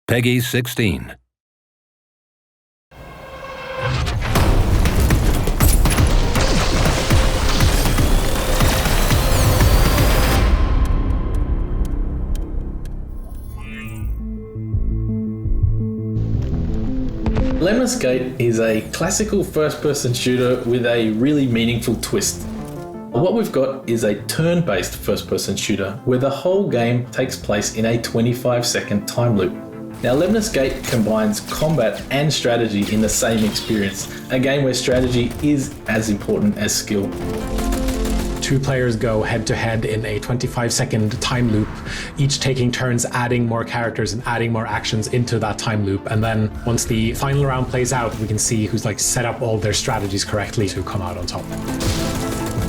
Peggy 16. Lemnis Gate is a classical first-person shooter with a really meaningful twist. What we've got is a turn-based first-person shooter where the whole game takes place in a 25-second time loop. Now, Lemnis Gate combines combat and strategy in the same experience, a game where strategy is as important as skill. Two players go head-to-head in a 25-second time loop, each taking turns adding more characters and adding more actions into that time loop. And then once the final round plays out, we can see who's set up all their strategies correctly to come out on top.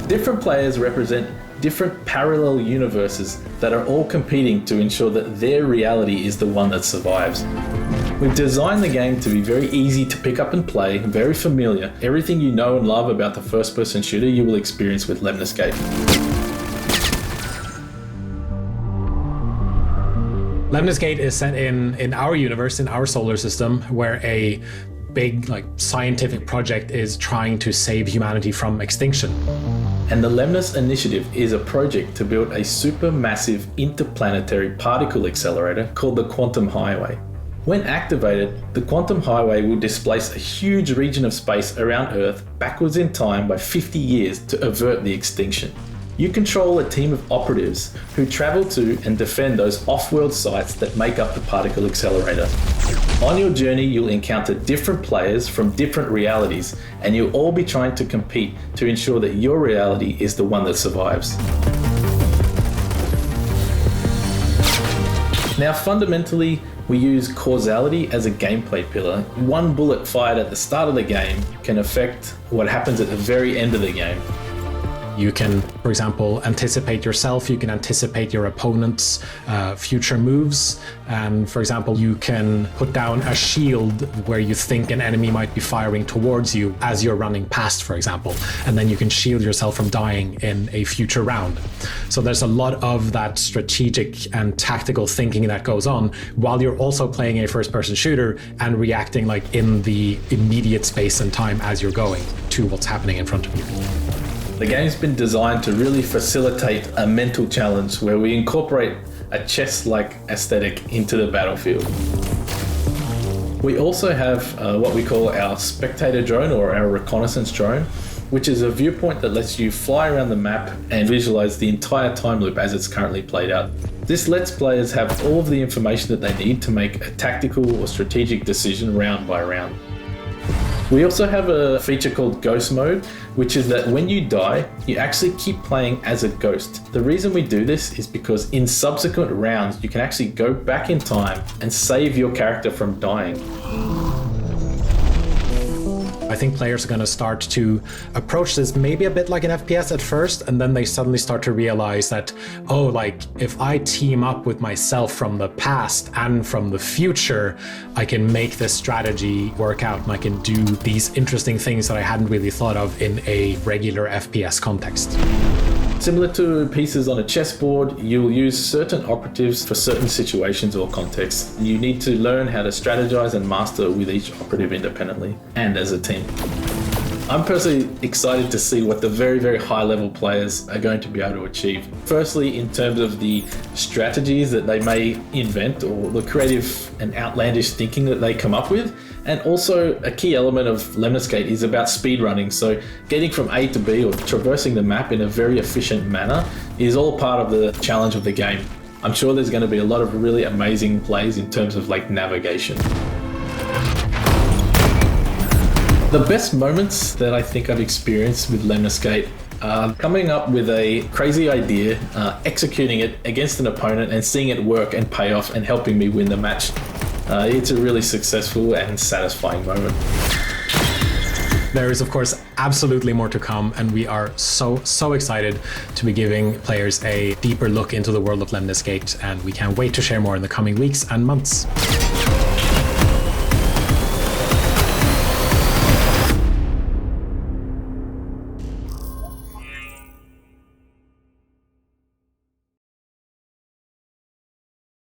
Different players represent different parallel universes that are all competing to ensure that their reality is the one that survives. We've designed the game to be very easy to pick up and play, very familiar. Everything you know and love about the first-person shooter you will experience with Lemnis Gate. Lemnis Gate is set in our universe, in our solar system, where a big scientific project is trying to save humanity from extinction. And the Lemnis Initiative is a project to build a supermassive interplanetary particle accelerator called the Quantum Highway. When activated, the Quantum Highway will displace a huge region of space around Earth backwards in time by 50 years to avert the extinction. You control a team of operatives who travel to and defend those off-world sites that make up the particle accelerator. On your journey, you'll encounter different players from different realities, and you'll all be trying to compete to ensure that your reality is the one that survives. Now, fundamentally, we use causality as a gameplay pillar. One bullet fired at the start of the game can affect what happens at the very end of the game. You can, for example, anticipate yourself, you can anticipate your opponent's future moves, and for example, you can put down a shield where you think an enemy might be firing towards you as you're running past, for example, and then you can shield yourself from dying in a future round. So there's a lot of that strategic and tactical thinking that goes on while you're also playing a first-person shooter and reacting in the immediate space and time as you're going to what's happening in front of you. The game's been designed to really facilitate a mental challenge where we incorporate a chess-like aesthetic into the battlefield. We also have what we call our spectator drone or our reconnaissance drone, which is a viewpoint that lets you fly around the map and visualize the entire time loop as it's currently played out. This lets players have all of the information that they need to make a tactical or strategic decision round by round. We also have a feature called Ghost Mode, which is that when you die, you actually keep playing as a ghost. The reason we do this is because in subsequent rounds, you can actually go back in time and save your character from dying. I think players are going to start to approach this maybe a bit like an FPS at first, and then they suddenly start to realize that, if I team up with myself from the past and from the future, I can make this strategy work out and I can do these interesting things that I hadn't really thought of in a regular FPS context. Similar to pieces on a chessboard, you'll use certain operatives for certain situations or contexts. You need to learn how to strategize and master with each operative independently and as a team. I'm personally excited to see what the very, very high level players are going to be able to achieve. Firstly, in terms of the strategies that they may invent or the creative and outlandish thinking that they come up with. And also a key element of Lemnis Gate is about speedrunning. So getting from A to B or traversing the map in a very efficient manner is all part of the challenge of the game. I'm sure there's going to be a lot of really amazing plays in terms of navigation. The best moments that I think I've experienced with Lemnis Gate are coming up with a crazy idea, executing it against an opponent and seeing it work and pay off and helping me win the match. It's a really successful and satisfying moment. There is, of course, absolutely more to come, and we are so excited to be giving players a deeper look into the world of Lemnis Gate, and we can't wait to share more in the coming weeks and months.